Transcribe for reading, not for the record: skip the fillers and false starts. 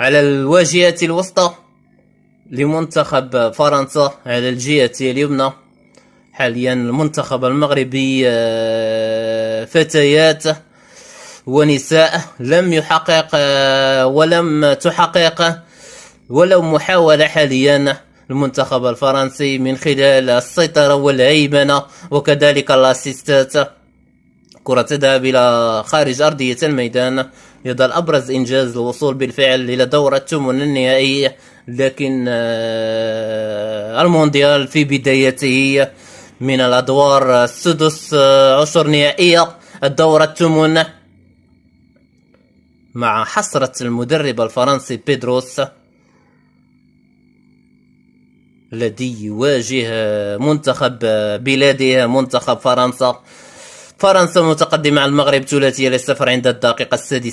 على الواجهة الوسطى لمنتخب فرنسا، على الجهة اليمنى حاليا المنتخب المغربي فتيات ونساء لم يحقق ولم تحقق ولو محاولة حاليا المنتخب الفرنسي من خلال السيطرة والهيمنة وكذلك الاسيستات. كرة تذهب إلى خارج أرضية الميدان. يظل أبرز إنجاز الوصول بالفعل إلى دور الثمن النهائي، لكن المونديال في بدايته من الأدوار السدس عشر نهائية الدور الثمن، مع حسرة المدرب الفرنسي بيدروس الذي يواجه منتخب بلاده منتخب فرنسا. فرنسا متقدمة على المغرب ثلاثية ل0 عند الدقيقة 6.